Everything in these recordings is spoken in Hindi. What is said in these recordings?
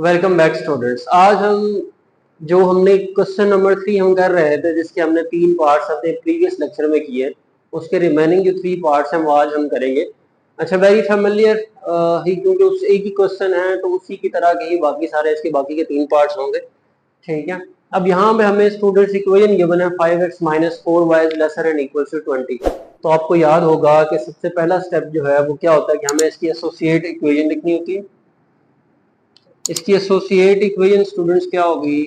Welcome back students. आज हम जो हमने क्वेश्चन नंबर 3 हम कर रहे थे, जिसके हमने 3 पार्ट्स अपने प्रीवियस लेक्चर में किए, उसके रिमेनिंग जो 3 पार्ट्स हैं वो आज हम करेंगे। अच्छा, वेरी फेमिलियर ही, क्योंकि उस एक ही क्वेश्चन है तो उसी की तरह के ही बाकी सारे इसके बाकी के 3 पार्ट्स होंगे। ठीक है, अब यहाँ पे हमें स्टूडेंट्स इक्वेशन गिवन है 5x minus 4y lesser and equal to 20। तो आपको याद होगा कि सबसे पहला स्टेप जो है वो क्या होता है कि हमें इसकी एसोसिएट इक्वेशन लिखनी होती है। इसकी एसोसिएट इक्वेशन स्टूडेंट्स क्या होगी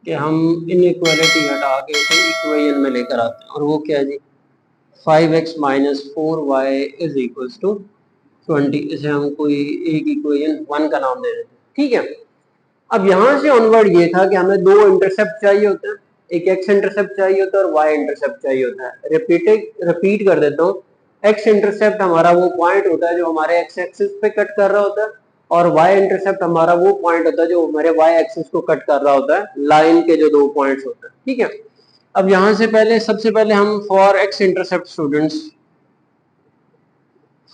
कि हम इनइक्वालिटी हटा के इसे इक्वेशन में लेकर आते हैं, और वो क्या है जी, 5x minus 4y is equals to 20। इसे हम कोई एक इक्वेशन 1 का नाम दे देते हैं। ठीक है, अब यहां से ऑनवर्ड ये था कि हमें दो इंटरसेप्ट चाहिए होते हैं, एक एक्स इंटरसेप्ट चाहिए होता है और वाई इंटरसेप्ट चाहिए होता है। रिपीट कर देता हूँ, एक्स इंटरसेप्ट हमारा वो पॉइंट होता है जो हमारे एक्स एक्सिस पे कट कर रहा होता है, और वाई इंटरसेप्ट हमारा वो पॉइंट होता है जो हमारे वाई एक्सिस को कट कर रहा होता है, लाइन के जो दो पॉइंट्स होते हैं। ठीक है, अब यहां से पहले सबसे पहले हम for x intercept students,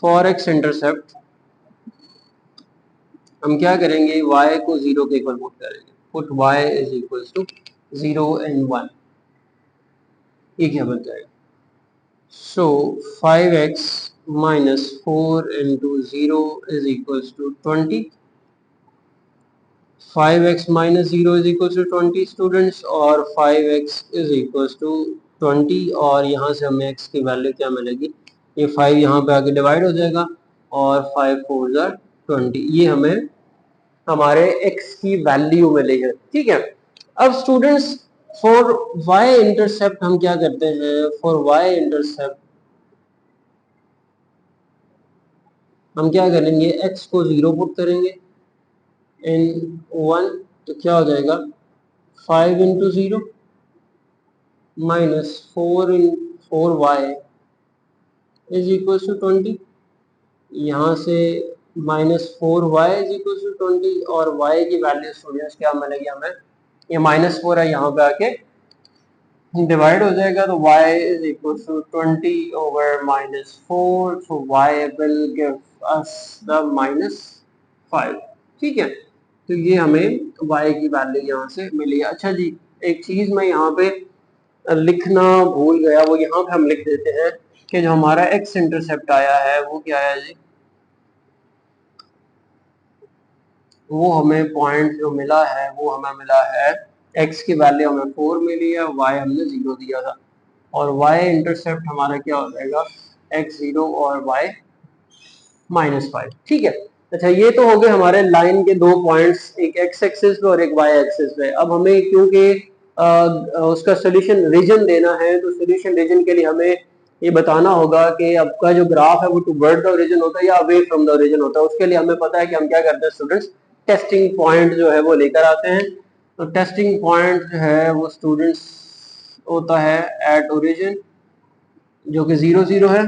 for x intercept हम क्या करेंगे, y को 0 के इक्वल पुट करेंगे। Put y is equal to 0 and 1। ये क्या बन जाएगा, so 5x minus 4 into 0 is equal to 20। 5x minus 0 is equal to 20 students, और 5x इज इक्वल टू 20, और यहाँ से हमें x की वैल्यू क्या मिलेगी, ये 5 यहाँ पे आके डिवाइड हो जाएगा, और 5 4 ज़ा 20, ये हमें हमारे x की वैल्यू मिली है। ठीक है, अब स्टूडेंट्स फॉर y इंटरसेप्ट हम क्या करते हैं, फॉर y इंटरसेप्ट हम क्या करेंगे, x को 0 पुट करेंगे इन 1, तो क्या हो जाएगा 5 into 0 minus 4 y is equal to 20। यहाँ से -4y इज इक्वल टू 20, और y की वैल्यू स्टूडेंट्स क्या मिलेगी हमें, ये -4 है यहाँ पे आके डिवाइड हो जाएगा, तो y is equal to 20 over -4, so y will give us the -5। ठीक है, तो ये हमें y की वैल्यू यहाँ से मिली। अच्छा जी, एक चीज मैं यहाँ पे लिखना भूल गया, वो यहाँ पे हम लिख देते हैं कि जो हमारा x इंटरसेप्ट आया है वो क्या है जी, वो हमें पॉइंट जो मिला है वो हमें मिला है, x की वैल्यू हमें 4 मिली है, y हमने 0 दिया था, और y इंटरसेप्ट हमारा क्या हो जाएगा, x 0 और y -5। ठीक है, अच्छा ये तो हो गए हमारे लाइन के दो पॉइंट्स, एक x एक्सिस पे और एक y एक्सिस पे। अब हमें क्योंकि उसका सोल्यूशन रीजन देना है, तो सोल्यूशन रीजन के लिए हमें ये बताना होगा कि आपका जो ग्राफ है वो टुवर्ड द ओरिजिन होता है या अवे फ्रॉम द ओरिजिन होता है। उसके लिए हमें पता है कि हम क्या करते हैं स्टूडेंट्स, टेस्टिंग पॉइंट जो है वो लेकर आते हैं। तो टेस्टिंग पॉइंट जो है वो स्टूडेंट्स होता है एट ओरिजिन, जो कि 0 0 है,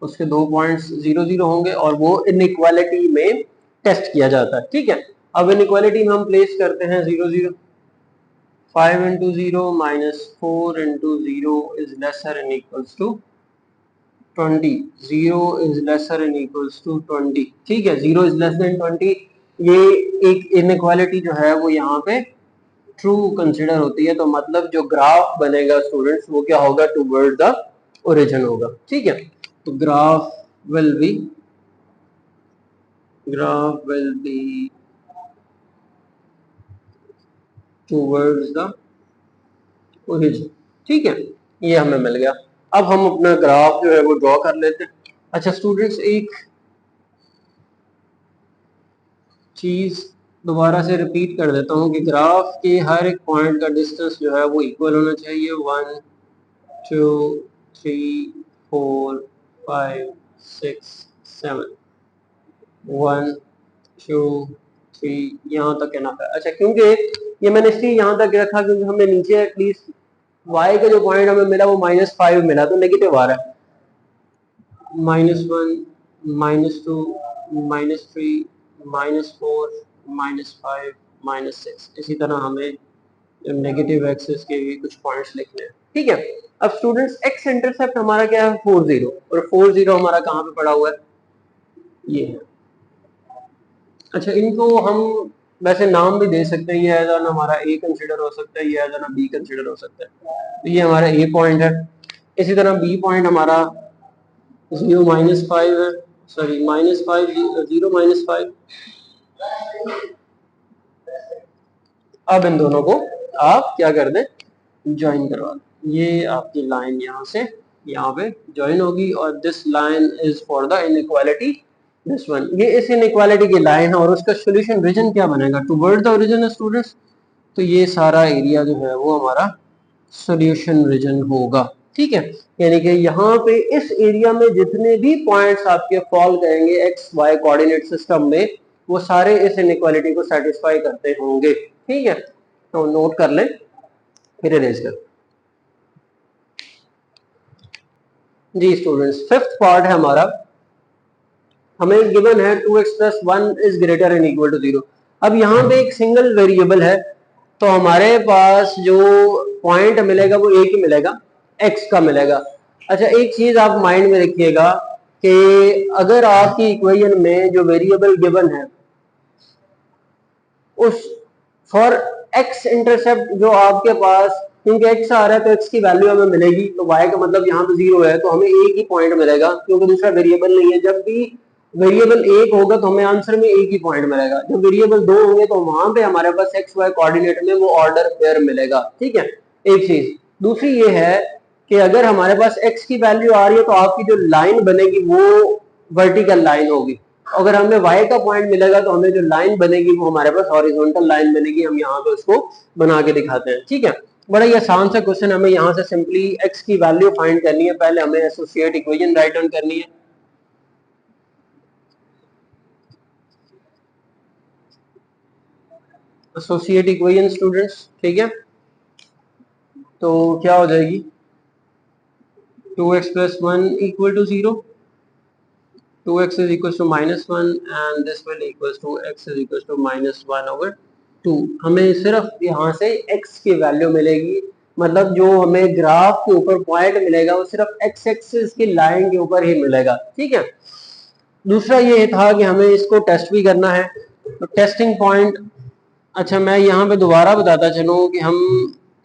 उसके दो पॉइंट्स 0 0 होंगे, और वो इनइक्वालिटी में टेस्ट किया जाता है। ठीक है, अब इनइक्वालिटी में हम प्लेस करते हैं 0 0, 5 into 0 minus 4 into 0 is lesser and equals to 20। 0 is lesser and equals to 20। ठीक है, 0 इज लेस देन 20, ये एक इनइक्वालिटी जो है वो यहाँ पे ट्रू कंसिडर होती है। तो मतलब जो ग्राफ बनेगा स्टूडेंट्स वो क्या होगा, टुवर्ड द ओरिजिन होगा। ठीक है, तो graph will be towards the origin. ठीक है, ये हमें मिल गया। अब हम अपना ग्राफ जो है वो ड्रॉ कर लेते हैं। अच्छा स्टूडेंट्स, एक चीज दोबारा से रिपीट कर देता हूँ कि ग्राफ के हर एक पॉइंट का डिस्टेंस जो है वो इक्वल होना चाहिए। 1 2 3 4 5 6 7, 1 2 3, यहाँ तक एनफ है। अच्छा, क्योंकि ये मैंने इसलिए यहाँ तक रखा क्योंकि हमें नीचे एटलीस्ट y का जो पॉइंट हमें मिला वो -5 मिला, तो नेगेटिव आ रहा है। -1 -2 -3 -4 -5 -6, इसी तरह हमें नेगेटिव एक्सिस के भी कुछ पॉइंट्स लिखने हैं। ठीक है, अब स्टूडेंट्स एक्स इंटरसेप्ट हमारा क्या है 4 0, और 4 0 हमारा कहाँ पे पड़ा हुआ है, ये है। अच्छा, इनको हम वैसे नाम भी दे सकते हैं, ये एज एन हमारा ए कंसिडर हो सकता है, ये एज एन बी कंसिडर हो सकता है। तो ये हमारा ए पॉइंट है, इसी तरह बी पॉइंट हमारा 0 -5 है, सॉरी -5 0 -5। अब इन दोनों को आप क्या कर दें, ज्वाइन करवा दें। ये आपकी लाइन यहाँ से यहाँ पे ज्वाइन होगी और this line is for the inequality this one. ये इस इनइक्वालिटी की लाइन है और उसका सॉल्यूशन रीजन क्या बनेगा, टुवर्ड द ओरिजिन स्टूडेंट्स। तो ये सारा एरिया जो है वो हमारा सॉल्यूशन रीजन होगा, ठीक है। यानी कि यहाँ पे इस एरिया में जितने भी पॉइंट्स आपके फॉल करेंगे एक्स वाई कोऑर्डिनेट सिस्टम में, वो सारे इस इनइक्वालिटी को सेटिस्फाई करते होंगे, ठीक है। तो नोट कर लें, फिर इरेज कर। जी स्टूडेंट्स, फिफ्थ पार्ट है हमारा, हमें गिवन है 2x+1 is greater and equal to 0। अब यहाँ पे एक सिंगल वेरिएबल है, तो हमारे पास जो पॉइंट मिलेगा वो एक ही मिलेगा, x का मिलेगा। अच्छा, एक चीज आप माइंड में रखिएगा कि अगर आपकी इक्वेशन में जो वेरिएबल गिवन है उस फॉर x इंटरसेप्ट जो आपके पास, क्योंकि x आ रहा है तो x की वैल्यू हमें मिलेगी, तो y का मतलब यहाँ पे 0 है, तो हमें एक ही पॉइंट मिलेगा क्योंकि दूसरा वेरिएबल नहीं है। जब भी वेरिएबल एक होगा तो हमें आंसर में एक ही पॉइंट मिलेगा, जब वेरिएबल दो होंगे तो वहां पे हमारे पास एक्स वाई कोऑर्डिनेट में वो ऑर्डर पेयर मिलेगा, ठीक है। एक चीज दूसरी ये है कि अगर हमारे पास x की वैल्यू आ रही है तो आपकी जो लाइन बनेगी वो वर्टिकल लाइन होगी, अगर हमें y का पॉइंट मिलेगा तो हमें जो लाइन बनेगी वो हमारे पास हॉरिजॉन्टल लाइन बनेगी। हम यहाँ पे उसको बना के दिखाते हैं, ठीक है। बड़ा ही आसान सा क्वेश्चन, हमें यहाँ से सिंपली x की वैल्यू फाइंड करनी है, पहले हमें एसोसिएट इक्वेशन राइट डाउन करनी है। एसोसिएट इक्वेशन स्टूडेंट्स, ठीक है, तो क्या हो जाएगी 2x+1 equal to 0, 2x is equals to -1 and this will equals to x is equals to -1/2। हमें सिर्फ यहाँ से x की वैल्यू मिलेगी, मतलब जो हमें ग्राफ के ऊपर पॉइंट मिलेगा वो सिर्फ x एक्सिस की लाइन के ऊपर ही मिलेगा, ठीक है। दूसरा ये था कि हमें इसको टेस्ट भी करना है, तो टेस्टिंग पॉइंट, अच्छा मैं यहाँ पे दोबारा बताता चलूँ कि हम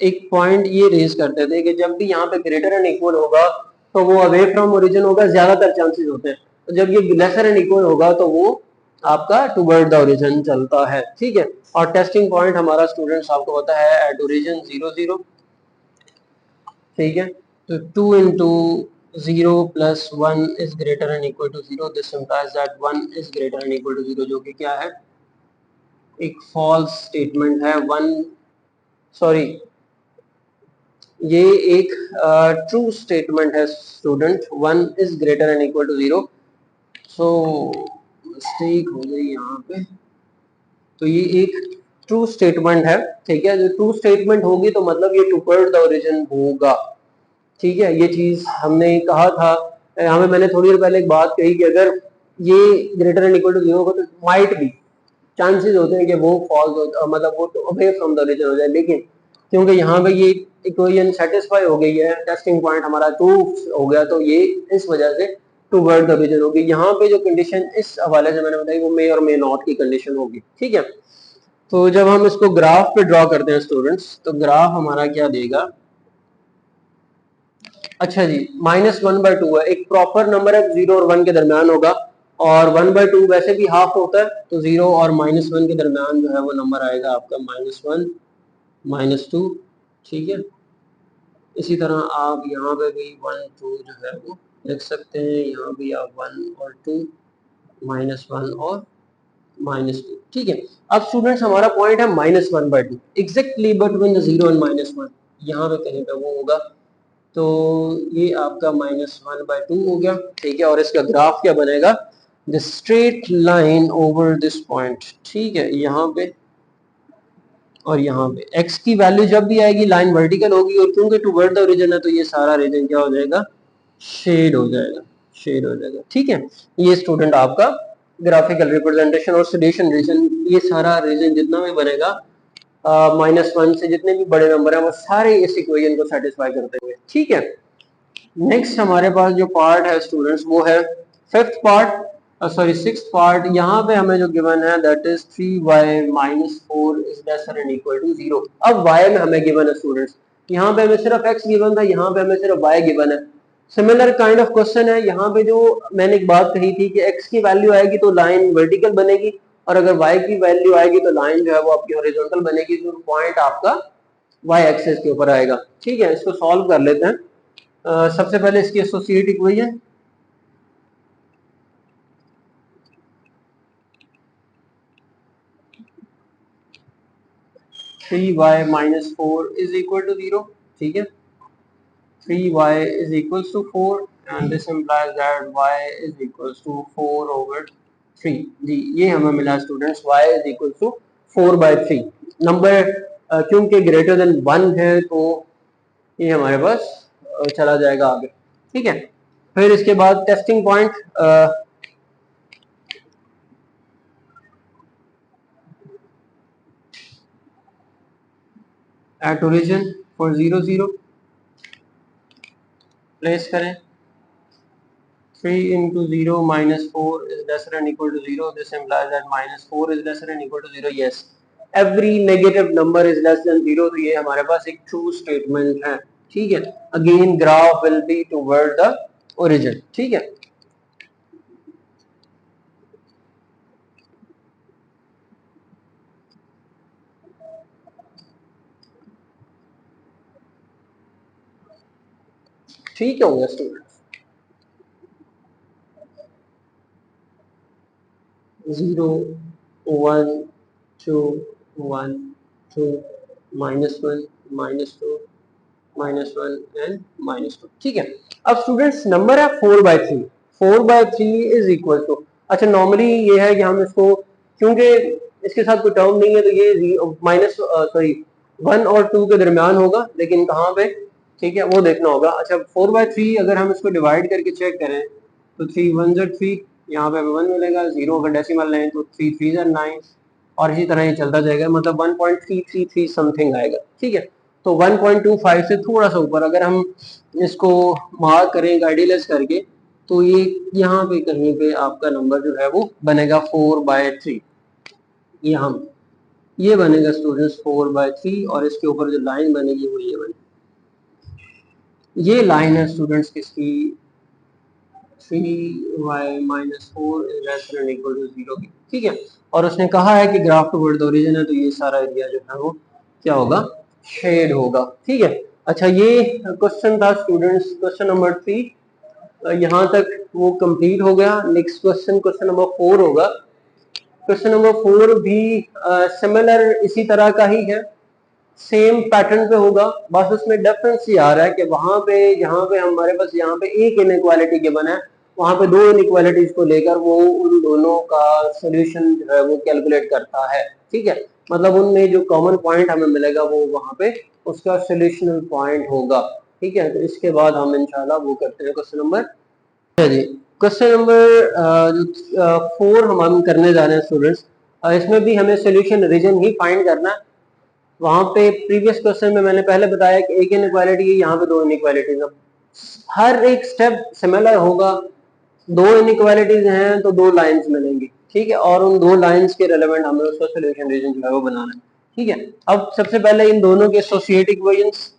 एक पॉइंट ये रेज करते थे कि जब भी यहाँ पे ग्रेटर एंड इक्वल होगा तो वो अवे फ्रॉम ओरिजिन होगा, ज्यादातर चांसेस होते हैं, तो जब ये लेसर एंड इक्वल होगा तो वो आपका टुवर्ड द ओरिजिन चलता है, ठीक है। और टेस्टिंग पॉइंट हमारा स्टूडेंट्स आपको पता है एट ओरिजिन 0 0, ठीक है। तो 2 into 0 plus 1 is greater and equal to 0, this implies that 1 is greater and equal to 0, जो कि क्या है, एक फॉल्स स्टेटमेंट है। वन, सॉरी, ये एक ट्रू स्टेटमेंट है student, 1 is greater and equal to 0। So mistake हो गई यहाँ पे, तो ये एक ट्रू स्टेटमेंट है, ठीक है। जो ट्रू स्टेटमेंट होगी तो मतलब ये टुवर्ड द ओरिजिन होगा, ठीक है। ये चीज हमने कहा था, यहाँ पे मैंने थोड़ी देर पहले एक बात कही कि अगर ये ग्रेटर एंड इक्वल टू 0 होगा तो माइट भी चांसेस होते हैं कि वो फॉल्स, मतलब वो तो अवे फ्रॉम द ओरिजिन हो जाए, लेकिन क्योंकि यहाँ पे ये इक्वेशन सेटिस्फाई हो गई है, टेस्टिंग पॉइंट हमारा ट्रू हो गया, तो ये इस वजह से टुवर्ड द ओरिजिन होगी। यहाँ पे जो कंडीशन इस हवाले से मैंने बताई वो मे और मे नॉट की कंडीशन होगी, ठीक है। तो जब हम इसको ग्राफ पे ड्रॉ करते हैं स्टूडेंट्स, तो ग्राफ हमारा क्या देगा, अच्छा जी, -1/2 है, एक प्रॉपर नंबर है, 0 और 1 के दरमियान होगा, और 1/2 वैसे भी हाफ होता है, तो 0 और -1 के दरमियान जो है वो नंबर आएगा आपका -1 -2, ठीक है। इसी तरह आप यहाँ पे भी 1 2 जो है वो लिख सकते हैं, यहाँ भी आप 1 और 2, -1 और -2, ठीक है। अब स्टूडेंट्स हमारा पॉइंट है -1/2 एग्जैक्टली बिटवीन द 0 एंड -1, यहाँ पे कहीं पे वो होगा, तो ये आपका -1/2 हो गया, ठीक है। और इसका ग्राफ क्या बनेगा, the straight line over this point, ठीक है, यहाँ पे और यहाँ पे x की वैल्यू जब भी आएगी लाइन वर्टिकल होगी, और क्योंकि टुवर्ड द ओरिजिन है तो ये सारा रीजन क्या हो जाएगा, शेड हो जाएगा, शेड हो जाएगा, ठीक है। ये स्टूडेंट आपका ग्राफिकल रिप्रेजेंटेशन और सॉल्यूशन रीजन, ये सारा रीजन जितना भी बनेगा -1 से जितने भी बड़े नंबर है वो सारे इस इक्वेशन को सेटिस्फाई करते हुए, ठीक है। नेक्स्ट हमारे पास जो पार्ट है स्टूडेंट्स वो है fifth part, sorry six part यहाँ पे हमें जो गिवन है that is 3y minus 4 is lesser and equal to 0। अब y में हमें गिवन है स्टूडेंट्स, यहाँ पे हमें सिर्फ x गिवन था, यहाँ पे हमें सिर्फ y गिवन है। सिमिलर काइंड ऑफ क्वेश्चन है, यहाँ पे जो मैंने एक बात कही थी कि x की वैल्यू आएगी तो लाइन वर्टिकल बनेगी, और अगर y की वैल्यू आएगी तो लाइन जो है वो आपकी हॉरिजॉन्टल बनेगी, जो पॉइंट आपका y एक्सिस के ऊपर आएगा। ठीक है, इसको सॉल्व कर लेते हैं। सबसे पहले इसकी associate equation, three Y minus four is equal to 0। ठीक है, 3y is equals to 4 and this implies that y is equals to 4 over 3। जी ये हमें मिला students, y is equals to 4 by 3। Number क्योंकि ग्रेटर देन 1 है तो ये हमारे पास चला जाएगा आगे। ठीक है, फिर इसके बाद testing point, at origin for 0 0 place करें। 3 into 0 minus 4 is lesser than equal to 0. This implies that minus 4 is lesser than equal to 0. Yes, every negative number is less than 0. तो ये हमारे पास एक true statement है। ठीक है, again graph will be toward the origin। ठीक है, ठीक हो गया स्टूडेंट्स। 0 1 2 1 2 -1 -2 -1 एंड -2। ठीक है, अब स्टूडेंट्स नंबर है 4/3। 4/3 इज इक्वल टू, अच्छा नॉर्मली ये है कि हम इसको, क्योंकि इसके साथ कोई टर्म नहीं है तो ये माइनस सॉरी 1 और 2 के दरमियान होगा, लेकिन कहाँ पे, ठीक है वो देखना होगा। अच्छा 4/3 अगर हम इसको डिवाइड करके चेक करें तो 3 1 ज़र 3, यहाँ पे 1 मिलेगा, 0 अगर डेसिमल लें तो 3 3 ज़र 9, और इसी तरह ये चलता जाएगा, मतलब 1.333 समथिंग आएगा। ठीक है, तो 1.25 से थोड़ा सा ऊपर अगर हम इसको मार्क करें आइडियलाइज करके तो ये यहाँ पे कहीं पे आपका नंबर जो है वो बनेगा 4/3। यहाँ ये बनेगा स्टूडेंट्स 4/3, और इसके ऊपर जो लाइन बनेगी वो ये बनेगी, ये लाइन है स्टूडेंट्स किसकी, 3y minus 4 is less than equal to 0 की। ठीक है, और उसने कहा है कि ग्राफ टुवर्ड द ओरिजिन है, तो ये सारा एरिया जो है वो क्या होगा, शेड होगा। ठीक है, अच्छा ये क्वेश्चन था स्टूडेंट्स, क्वेश्चन नंबर 3 यहाँ तक वो कंप्लीट हो गया। नेक्स्ट क्वेश्चन, क्वेश्चन नंबर 4 होगा। क्वेश्चन नंबर 4 भी सिमिलर इसी तरह का ही है, सेम पैटर्न पे होगा, बस उसमें डिफरेंस ये आ रहा है कि वहां पे यहाँ पे हमारे पास यहाँ पे एक इनइक्वालिटी गिवन है, वहां पे दो इनइक्वालिटीज को लेकर वो उन दोनों का सोल्यूशन जो है वो कैलकुलेट करता है। ठीक है, मतलब उनमें जो कॉमन पॉइंट हमें मिलेगा वो वहां पे उसका सोल्यूशनल पॉइंट होगा। ठीक है, तो इसके बाद हम इंशाल्लाह वो करते हैं क्वेश्चन नंबर जी। क्वेश्चन नंबर जो 4 हम करने जा रहे हैं स्टूडेंट्स, इसमें भी हमें सोल्यूशन रीजन ही फाइंड करना है। वहां पे प्रीवियस क्वेश्चन में मैंने पहले बताया कि एक इनइक्वालिटी है, यहाँ पे दो इनइक्वालिटीज है, हर एक स्टेप सिमिलर होगा। दो इनइक्वालिटीज हैं तो दो लाइंस मिलेंगी। ठीक है, और उन दो लाइंस के रेलेवेंट हमें उसका सोल्यूशन रीजन जो है वो बनाना है। ठीक है, अब सबसे पहले इन दोनों के associate equations,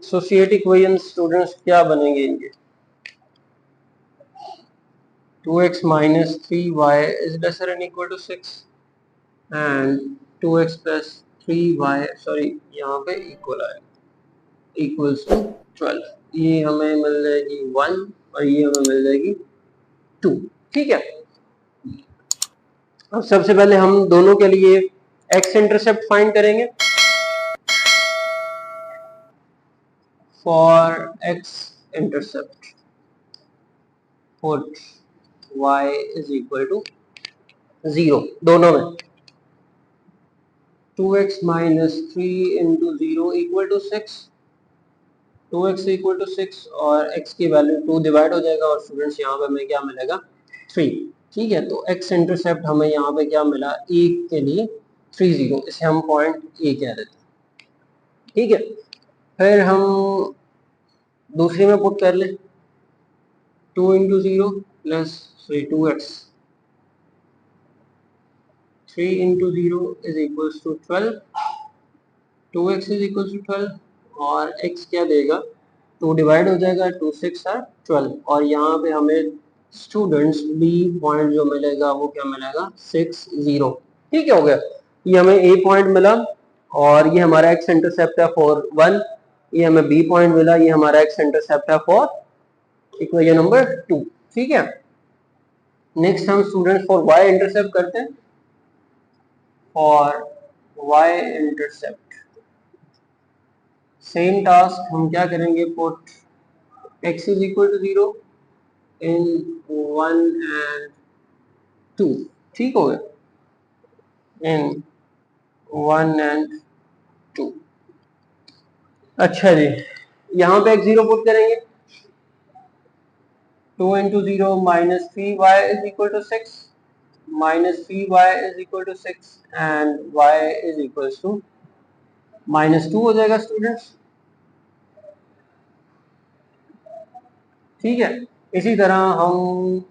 associate equations students क्या बनेंगे इनके, 2x minus 3y is lesser than equal to 6 and 2x plus 3y sorry यहाँ पे इक्वल आएगा इक्वल्स टू 12। ये हमें मिल जाएगी 1 और ये हमें मिल जाएगी 2। ठीक है, अब सबसे पहले हम दोनों के लिए x इंटरसेप्ट फाइंड करेंगे। For x intercept put y is equal to 0 दोनों में, 2x minus 3 into 0 equal to 6, 2x equal to 6 और x की वैल्यू 2 डिवाइड हो जाएगा, और स्टूडेंट्स यहाँ पे हमें क्या मिलेगा 3। ठीक है, तो x इंटरसेप्ट हमें यहाँ पे क्या मिला, एक के लिए 30, इसे हम पॉइंट ए कह देते हैं। ठीक है, फिर हम दूसरी में पुट कर ले 2 into 0 plus 2x, 3 into 0 is equals to 12, 2x is equals to 12 और x क्या देगा, 2 डिवाइड हो जाएगा, 2 6 और 12 और यहाँ पे हमें स्टूडेंट्स बी पॉइंट जो मिलेगा वो क्या मिलेगा 6 0। ठीक है, हो गया, ये हमें ए पॉइंट मिला और ये हमारा एक्स इंटरसेप्ट है फॉर 1, ये हमें बी पॉइंट मिला, ये हमारा एक्स इंटरसेप्ट है फॉर इक्वेशन नंबर 2। ठीक है, नेक्स्ट हम स्टूडेंट्स फॉर वाई इंटरसेप्ट करते हैं। For Y intercept same task हम क्या करेंगे, put x is equal to 0 in 1 and 2। ठीक हो गया, इन 1 एंड 2। अच्छा जी, यहाँ पे x0 पुट करेंगे, 2 into 0 minus 3y is equal to 6, minus 3y is equal to 6 and y is equal to -2 हो जाएगा स्टूडेंट्स। ठीक है, इसी तरह हम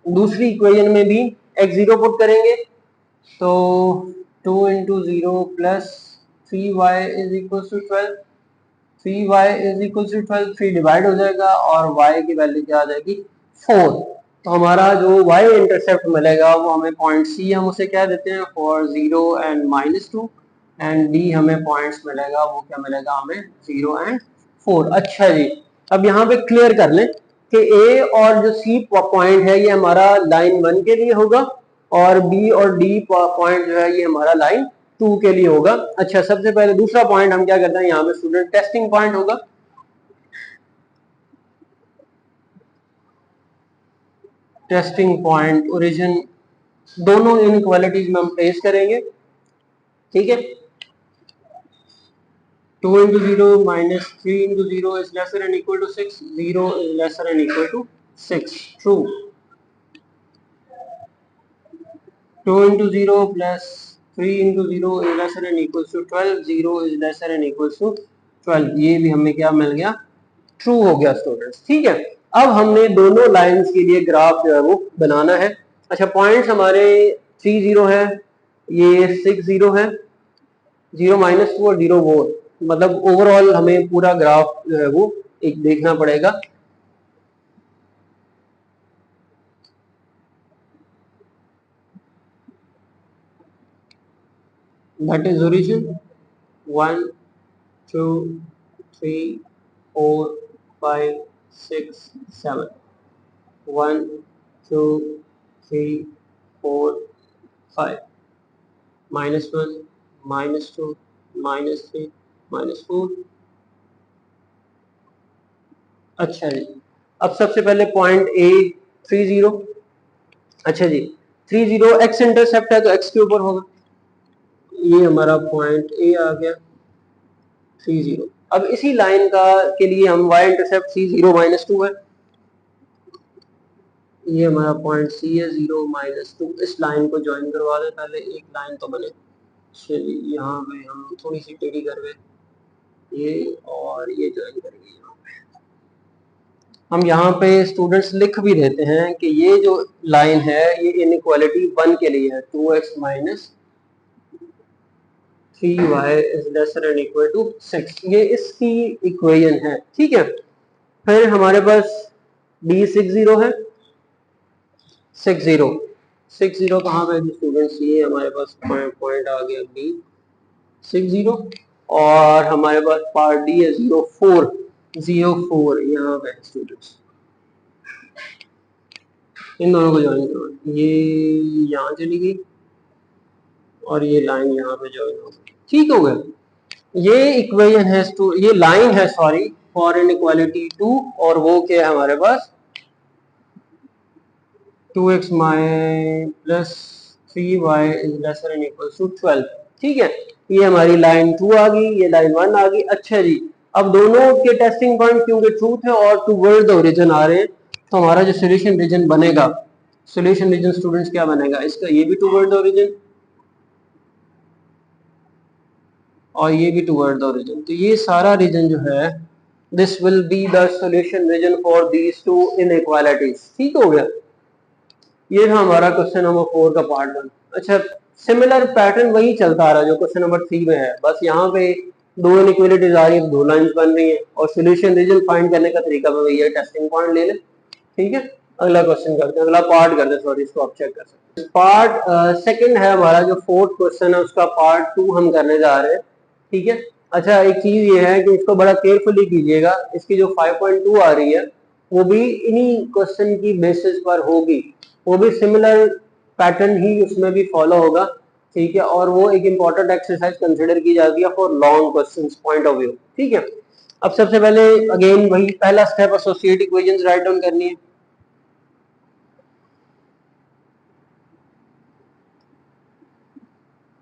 दूसरी इक्वेशन में भी x0 पुट करेंगे, तो 2 into 0 plus 3y is equal to 12, 3y is equal to 12, 3 divide हो जाएगा और y की वैल्यू क्या आ जाएगी 4। तो हमारा जो y इंटरसेप्ट मिलेगा वो हमें पॉइंट C हम उसे क्या देते हैं फॉर 0 एंड -2 एंड D हमें पॉइंट्स मिलेगा वो क्या मिलेगा हमें 0 एंड 4। अच्छा जी, अब यहाँ पे क्लियर कर लें कि A और जो C पॉइंट है ये हमारा लाइन 1 के लिए होगा और B और D पॉइंट जो है ये हमारा लाइन 2 के लिए होगा। अच्छा, सबसे पहले दूसरा पॉइंट हम क्या करते हैं, यहाँ पे स्टूडेंट टेस्टिंग पॉइंट होगा। टेस्टिंग पॉइंट ओरिजिन दोनों इनइक्वालिटीज में हम प्लेस करेंगे। ठीक है, 2 into 0 minus 3 into 0 is lesser than equal to 6, 0 is lesser than equal to 6, true. 2 into 0 plus 3 into 0 is lesser than equals to 12, 0 is lesser than equals to 12, ये भी हमें क्या मिल गया, ट्रू हो गया स्टूडेंट्स। ठीक है, अब हमने दोनों लाइंस के लिए ग्राफ जो है वो बनाना है। अच्छा, पॉइंट्स हमारे 3 0 है, ये 6 0 है, 0 -2 और 0 4, मतलब ओवरऑल हमें पूरा ग्राफ जो है वो एक देखना पड़ेगा। That is origin 1 2 3 4 5 6 7, 1 2 3 4 5, -1 -2 -3 -4। अच्छा जी, अब सबसे पहले पॉइंट ए 3 0। अच्छा जी, 3 0 एक्स इंटरसेप्ट है तो एक्स के ऊपर होगा, ये हमारा पॉइंट ए आ गया 3 0। अब इसी लाइन का के लिए हम y इंटरसेप्ट सी 0 -2 है, ये हमारा पॉइंट सी है 0 -2। इस लाइन को ज्वाइन करवा दें, पहले एक लाइन तो बने, चलिए यहाँ पे हम थोड़ी सी टेढ़ी कर रहे, ये और ये ज्वाइन करेंगे। हम यहाँ पे स्टूडेंट्स लिख भी देते हैं कि ये जो लाइन है ये इनइक्वालिटी 1 के लिए है, 2x minus 3y is lesser than equal to 6, ये इसकी इक्वेशन है। ठीक है, फिर हमारे पास b 6 0 है, 6 0 6 0 कहाँ पे स्टूडेंट्स, ये हमारे पास पॉइंट आ गया b 6 0 और हमारे पास पार्ट डी है 0 4 0 4, यहाँ पे स्टूडेंट्स इन दोनों को ज्वाइन करो, ये यहाँ चली गई और ये लाइन यहाँ पे ज्वाइन हो गई। ठीक हो गया, ये इक्वेशन है, ये लाइन है सॉरी फॉर इनइक्वालिटी 2 और वो क्या है हमारे पास 2x plus 3y is lesser than equal to 12। ठीक है, ये हमारी लाइन 2 आ गई, ये लाइन 1 आ गई। अच्छा जी, अब दोनों के टेस्टिंग पॉइंट क्योंकि ट्रूथ है और टुवर्ड द ओरिजिन आ रहे हैं, तो हमारा जो सोल्यूशन रीजन बनेगा, सोल्यूशन रीजन स्टूडेंट्स क्या बनेगा इसका, ये भी टुवर्ड द ओरिजिन, और ये भी टूवर्ड द ओरिजिन। तो ये सारा रीजन जो है this will be the solution region for these two inequalities. ठीक हो गया, ये था हमारा क्वेश्चन नंबर 4 का पार्ट 1। अच्छा, सिमिलर पैटर्न वही चलता आ रहा है जो क्वेश्चन नंबर 3 में है, बस यहाँ पे दो इनइक्वालिटीज आ रही है, दो लाइंस बन रही है और सॉल्यूशन रीजन फाइंड करने का तरीका भी वही है, टेस्टिंग पॉइंट ले ले। ठीक है, अगला क्वेश्चन करते हैं, अगला पार्ट करते हैं, सॉरी इसको आप चेक कर सकते हैं। पार्ट सेकंड है हमारा, जो फोर्थ क्वेश्चन है उसका पार्ट 2 हम करने जा रहे हैं। ठीक है, अच्छा एक चीज ये है कि इसको बड़ा केयरफुली कीजिएगा, इसकी जो 5.2 आ रही है वो भी इन्हीं क्वेश्चन की बेसिस पर होगी, वो भी सिमिलर पैटर्न ही उसमें भी फॉलो होगा। ठीक है, और वो एक इंपॉर्टेंट एक्सरसाइज कंसिडर की जाती है for long questions point of view. ठीक है, अब सबसे पहले अगेन वही पहला step, associate equations right down करनी है।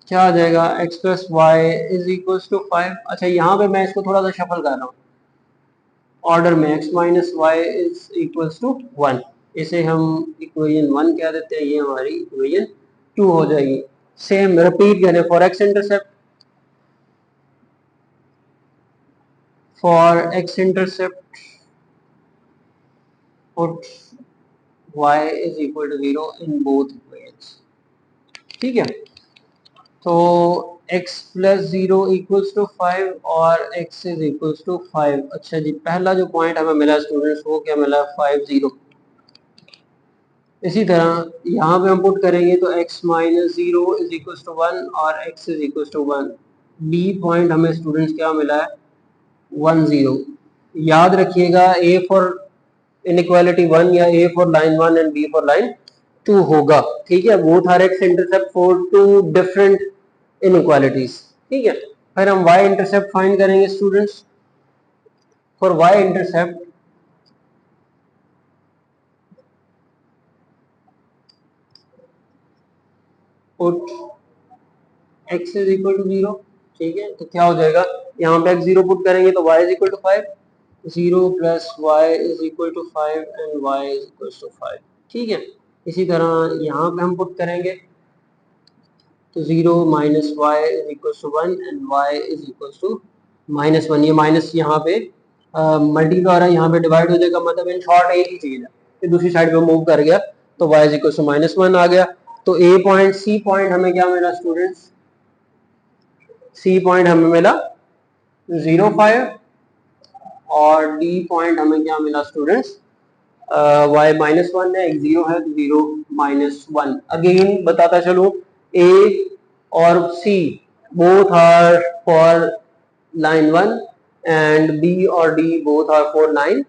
क्या आ जाएगा, x plus Y is equal to 5। अच्छा यहाँ पे मैं इसको थोड़ा सा शफल कर रहा हूँ ऑर्डर में, x minus Y is equal to 1, इसे हम इक्वेशन 1 कह देते हैं, ये हमारी इक्वेशन 2 हो जाएगी। सेम रिपीट करें, for x intercept, for x intercept put y is equal to 0 in both equations. ठीक है, तो x प्लस 0 इक्वल्स टू 5 और x इज इक्वल्स टू 5। अच्छा जी, पहला जो पॉइंट हमें मिला स्टूडेंट्स वो क्या मिला, 5 0। इसी तरह यहाँ पे हम पुट करेंगे तो x minus 0 is equals to 1 और x is equals to 1। B point हमें स्टूडेंट्स क्या मिला है, 1 0। याद रखिएगा a फॉर इनइक्वालिटी 1 या a for line 1 and b for line 2 होगा। ठीक है, both are X intercept for two different inequalities. ठीक है, फिर हम y इंटरसेप्ट फाइंड करेंगे students, for y intercept put x is equal to 0। ठीक है, तो क्या हो जाएगा, यहाँ पे x 0 पुट करेंगे तो y is equal to 5, 0 plus Y is equal to 5 and y is equal to 5। ठीक है, इसी तरह यहाँ पे हम पुट करेंगे तो 0 minus Y is equal to 1 and y is equal to minus 1। ये माइनस यहाँ पे मल्टीप्लाई हो रहा है, यहाँ पे डिवाइड हो जाएगा, मतलब इन शॉर्ट एक ही चीज है कि दूसरी साइड पे मूव कर गया तो y is equal to minus 1 आ गया। तो ए पॉइंट सी पॉइंट हमें क्या मिला स्टूडेंट्स, सी पॉइंट हमें मिला 0 5 और डी पॉइंट हमें क्या मिला स्टूडेंट्स, y माइनस 1 है, एक 0 है तो 0 माइनस 1। अगेन बताता चलो, a और c both are for line 1 and b और d both are for line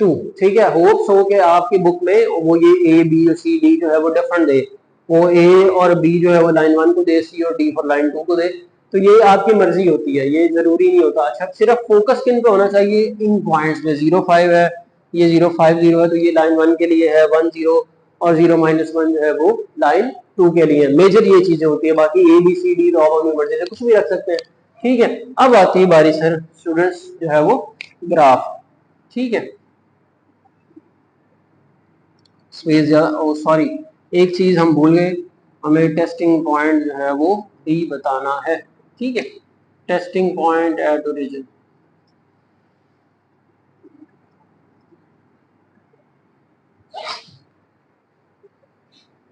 2। ठीक है, होप्स हो के आपकी बुक में वो ये a b और c d जो है वो डिफरेंट दे, वो a और b जो है वो लाइन 1 को दे, c और d फॉर लाइन 2 को दे, तो ये आपकी मर्जी होती है, ये जरूरी नहीं होता। अच्छा, सिर्फ फोकस किन पे होना चाहिए, इन पॉइंट्स में। 0 5 है, ये 0 5 0 है तो ये लाइन 1 के लिए है 1 0, और 0 माइनस 1 जो है वो लाइन 2 के लिए। मेजर ये चीजें होती है, बाकी ए बी सी डी तो आप अपनी मर्जी से कुछ भी रख सकते हैं। ठीक है, अब आती है बारी सर स्टूडेंट्स जो है वो ग्राफ। ठीक है, स्पेस या सॉरी, एक चीज हम भूल गए, हमें टेस्टिंग पॉइंट जो है वो डी बताना है। ठीक है, testing point at origin.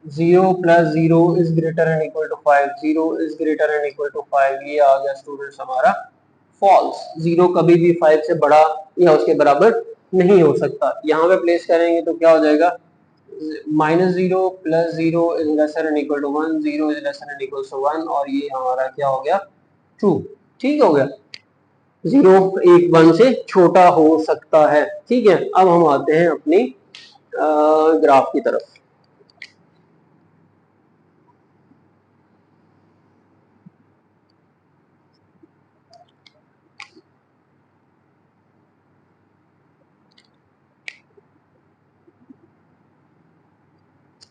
Zero plus zero is greater and equal to 5, zero is greater and equal to 5, ये आ गया स्टूडेंट्स हमारा फॉल्स। जीरो कभी भी 5 से बड़ा या उसके बराबर नहीं हो सकता। यहाँ पे प्लेस करेंगे तो क्या हो जाएगा, minus 0 plus 0 is lesser and equal to 1, 0 is lesser and equal to 1, और ये हमारा क्या हो गया, ट्रू। ठीक हो गया, 0 एक 1 से छोटा हो सकता है। ठीक है, अब हम आते हैं अपनी ग्राफ की तरफ।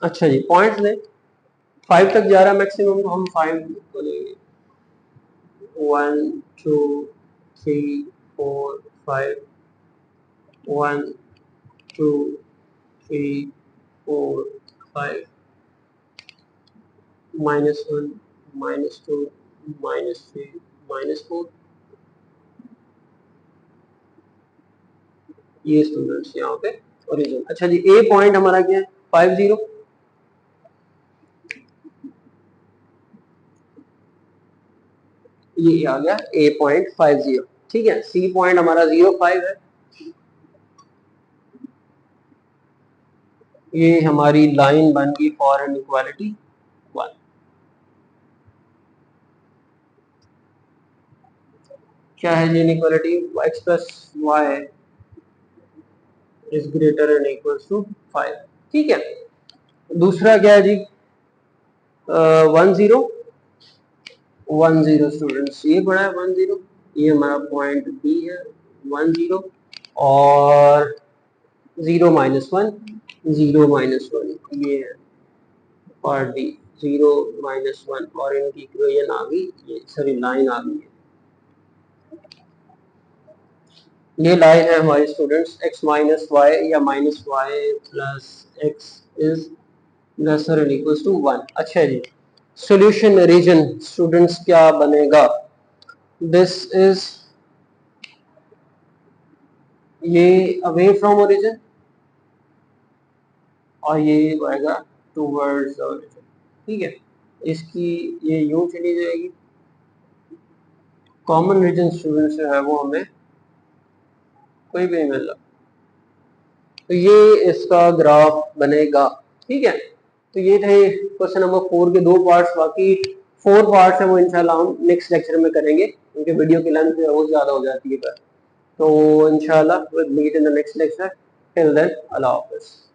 अच्छा जी, पॉइंट्स दें, 5 तक जा रहा है मैक्सिमम तो हम 5 को लेंगे, 1 2 3 4 5, 1 2 3 4 5, -1 -2 -3 -4, ये स्टूडेंट्स यहाँ पे ओरिजिन। अच्छा जी, ए पॉइंट हमारा क्या है 50, ये आ गया A.50, ठीक है। सी पॉइंट हमारा 0.5 है, ये हमारी लाइन बन गई फॉर इनइक्वालिटी 1। क्या है जी inequality? x plus Y is greater and equal to 5, ठीक है। दूसरा क्या है जी 10, 10 स्टूडेंट्स, ये बड़ा है 10, ये हमारा पॉइंट बी है 10, और 0-1, 0-1 ये है पार्ट डी 0-1, और इनकी इक्वेशन आ गई, ये सॉरी लाइन आ गई है, ये लाइन है हमारे स्टूडेंट्स x माइनस वाई या minus Y plus X is lesser and equals to 1। अच्छा जी, सॉल्यूशन रीजन स्टूडेंट्स क्या बनेगा? दिस इज ये अवे फ्रॉम ओरिजिन, और ये आएगा टूवर्ड्स ओरिजिन, ठीक है। इसकी ये यूं चली जाएगी, कॉमन रीजन स्टूडेंट्स जो है वो हमें कोई भी नहीं मिल रहा, तो ये इसका ग्राफ बनेगा, ठीक है। तो ये थे क्वेश्चन नंबर 4 के 2 पार्ट्स, बाकी 4 पार्ट्स है वो इंशाल्लाह हम नेक्स्ट लेक्चर में करेंगे, क्योंकि वीडियो की लेंथ बहुत ज़्यादा हो जाती है। तो इंशाल्लाह will meet in the next lecture, till then अल्लाह हाफिज़।